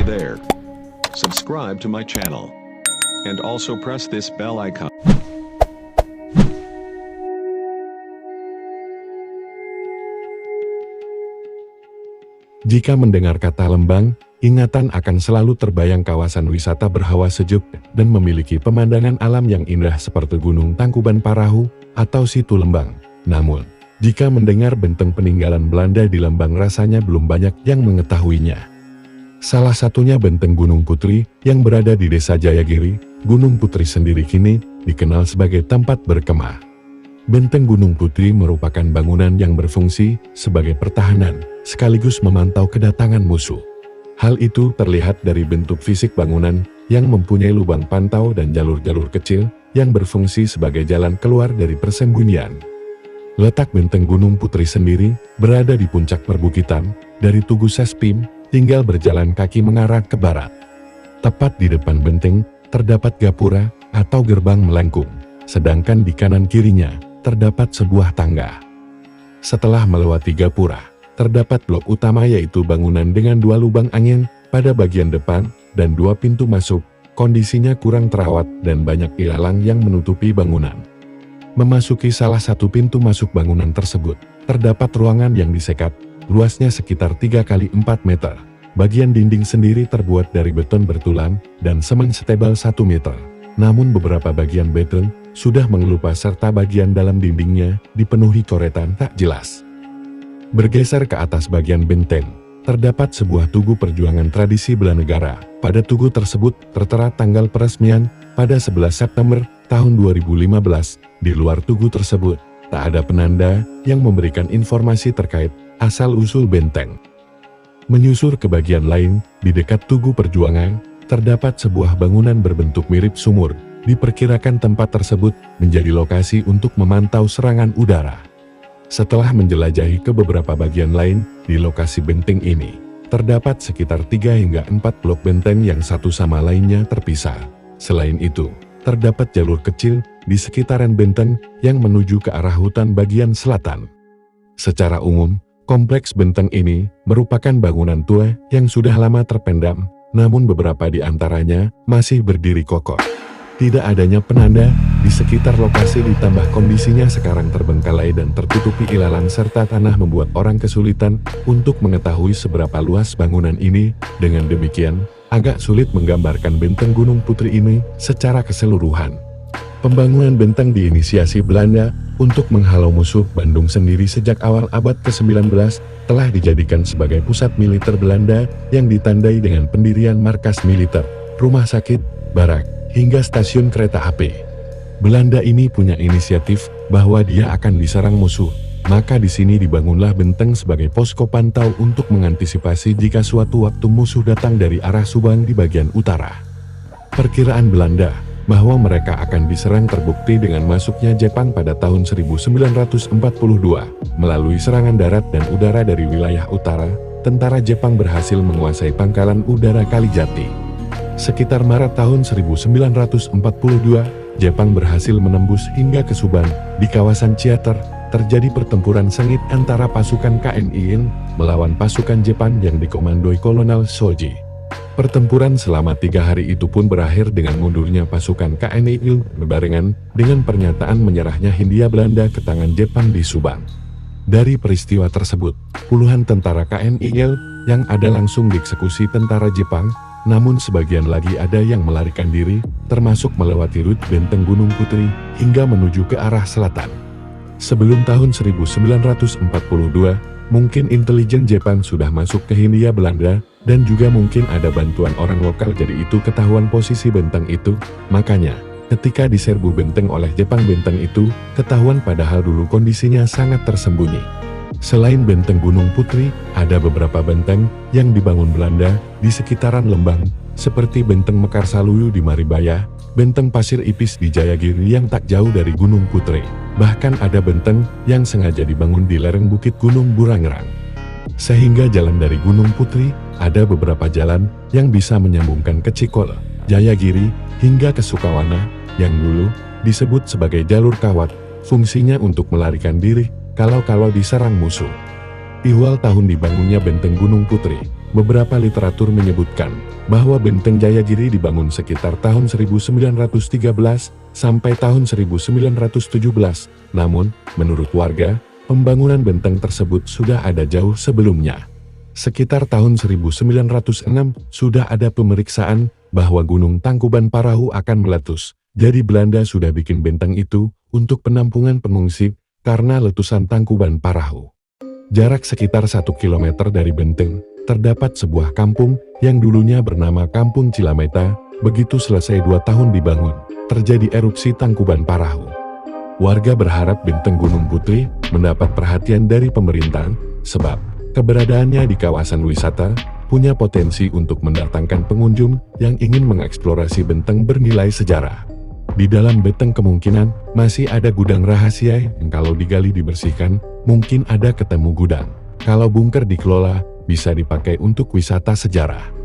there. Subscribe to my channel. And also press this bell icon. Jika mendengar kata Lembang, ingatan akan selalu terbayang kawasan wisata berhawa sejuk dan memiliki pemandangan alam yang indah seperti Gunung Tangkuban Parahu atau Situ Lembang. Namun, jika mendengar benteng peninggalan Belanda di Lembang rasanya belum banyak yang mengetahuinya. Salah satunya Benteng Gunung Putri yang berada di Desa Jayagiri. Gunung Putri sendiri kini dikenal sebagai tempat berkemah. Benteng Gunung Putri merupakan bangunan yang berfungsi sebagai pertahanan, sekaligus memantau kedatangan musuh. Hal itu terlihat dari bentuk fisik bangunan yang mempunyai lubang pantau dan jalur-jalur kecil yang berfungsi sebagai jalan keluar dari persembunyian. Letak Benteng Gunung Putri sendiri berada di puncak perbukitan, dari Tugu Sespim, tinggal berjalan kaki mengarah ke barat. Tepat di depan benteng, terdapat gapura atau gerbang melengkung, sedangkan di kanan kirinya, terdapat sebuah tangga. Setelah melewati gapura, terdapat blok utama yaitu bangunan dengan 2 lubang angin pada bagian depan dan 2 pintu masuk. Kondisinya kurang terawat dan banyak ilalang yang menutupi bangunan. Memasuki salah satu pintu masuk bangunan tersebut, terdapat ruangan yang disekat, luasnya sekitar 3 x 4 meter. Bagian dinding sendiri terbuat dari beton bertulang dan semen setebal 1 meter. Namun beberapa bagian beton sudah mengelupas serta bagian dalam dindingnya dipenuhi coretan tak jelas. Bergeser ke atas bagian benteng, terdapat sebuah tugu perjuangan tradisi Belanegara. Pada tugu tersebut tertera tanggal peresmian pada 11 September tahun 2015. Di luar tugu tersebut, tak ada penanda yang memberikan informasi terkait asal-usul benteng. Menyusur ke bagian lain, di dekat Tugu Perjuangan, terdapat sebuah bangunan berbentuk mirip sumur. Diperkirakan tempat tersebut menjadi lokasi untuk memantau serangan udara. Setelah menjelajahi ke beberapa bagian lain di lokasi benteng ini, terdapat sekitar 3 hingga 4 blok benteng yang satu sama lainnya terpisah. Selain itu, terdapat jalur kecil di sekitaran benteng yang menuju ke arah hutan bagian selatan. Secara umum, kompleks benteng ini merupakan bangunan tua yang sudah lama terpendam, namun beberapa di antaranya masih berdiri kokoh. Tidak adanya penanda di sekitar lokasi ditambah kondisinya sekarang terbengkalai dan tertutupi ilalang serta tanah membuat orang kesulitan untuk mengetahui seberapa luas bangunan ini. Dengan demikian, agak sulit menggambarkan Benteng Gunung Putri ini secara keseluruhan. Pembangunan benteng diinisiasi Belanda untuk menghalau musuh. Bandung sendiri sejak awal abad ke-19 telah dijadikan sebagai pusat militer Belanda yang ditandai dengan pendirian markas militer, rumah sakit, barak, hingga stasiun kereta api. Belanda ini punya inisiatif bahwa dia akan diserang musuh, maka di sini dibangunlah benteng sebagai posko pantau untuk mengantisipasi jika suatu waktu musuh datang dari arah Subang di bagian utara. Perkiraan Belanda bahwa mereka akan diserang terbukti dengan masuknya Jepang pada tahun 1942. Melalui serangan darat dan udara dari wilayah utara, tentara Jepang berhasil menguasai pangkalan udara Kalijati. Sekitar Maret tahun 1942, Jepang berhasil menembus hingga ke Subang. Di kawasan Ciater, terjadi pertempuran sengit antara pasukan KNI melawan pasukan Jepang yang dikomandoi Kolonel Shoji. Pertempuran selama 3 hari itu pun berakhir dengan mundurnya pasukan KNI berbarengan dengan pernyataan menyerahnya Hindia Belanda ke tangan Jepang di Subang. Dari peristiwa tersebut, puluhan tentara KNI yang ada langsung dieksekusi tentara Jepang, namun sebagian lagi ada yang melarikan diri, termasuk melewati rute Benteng Gunung Putri hingga menuju ke arah selatan. Sebelum tahun 1942, mungkin intelijen Jepang sudah masuk ke Hindia Belanda, dan juga mungkin ada bantuan orang lokal jadi itu ketahuan posisi benteng itu. Makanya, ketika diserbu benteng oleh Jepang, benteng itu ketahuan padahal dulu kondisinya sangat tersembunyi. Selain Benteng Gunung Putri, ada beberapa benteng yang dibangun Belanda di sekitaran Lembang, seperti Benteng Mekarsaluyu di Maribaya, Benteng Pasir Ipis di Jayagiri yang tak jauh dari Gunung Putri. Bahkan ada benteng yang sengaja dibangun di lereng Bukit Gunung Burangrang. Sehingga jalan dari Gunung Putri, ada beberapa jalan yang bisa menyambungkan ke Cikole, Jayagiri, hingga ke Sukawana, yang dulu disebut sebagai jalur kawat, fungsinya untuk melarikan diri kalau diserang musuh. Iwal tahun dibangunnya Benteng Gunung Putri, beberapa literatur menyebutkan bahwa Benteng Jayagiri dibangun sekitar tahun 1913 sampai tahun 1917. Namun, menurut warga, pembangunan benteng tersebut sudah ada jauh sebelumnya. Sekitar tahun 1906 sudah ada pemeriksaan bahwa Gunung Tangkuban Parahu akan meletus. Jadi Belanda sudah bikin benteng itu untuk penampungan pengungsi karena letusan Tangkuban Parahu. Jarak sekitar 1 km dari benteng, terdapat sebuah kampung yang dulunya bernama Kampung Cilameta. Begitu selesai 2 tahun dibangun, terjadi erupsi Tangkuban Parahu. Warga berharap benteng Gunung Putri mendapat perhatian dari pemerintah, sebab keberadaannya di kawasan wisata punya potensi untuk mendatangkan pengunjung yang ingin mengeksplorasi benteng bernilai sejarah. Di dalam benteng kemungkinan masih ada gudang rahasia yang kalau digali dibersihkan, mungkin ada ketemu gudang. Kalau bunker dikelola, bisa dipakai untuk wisata sejarah.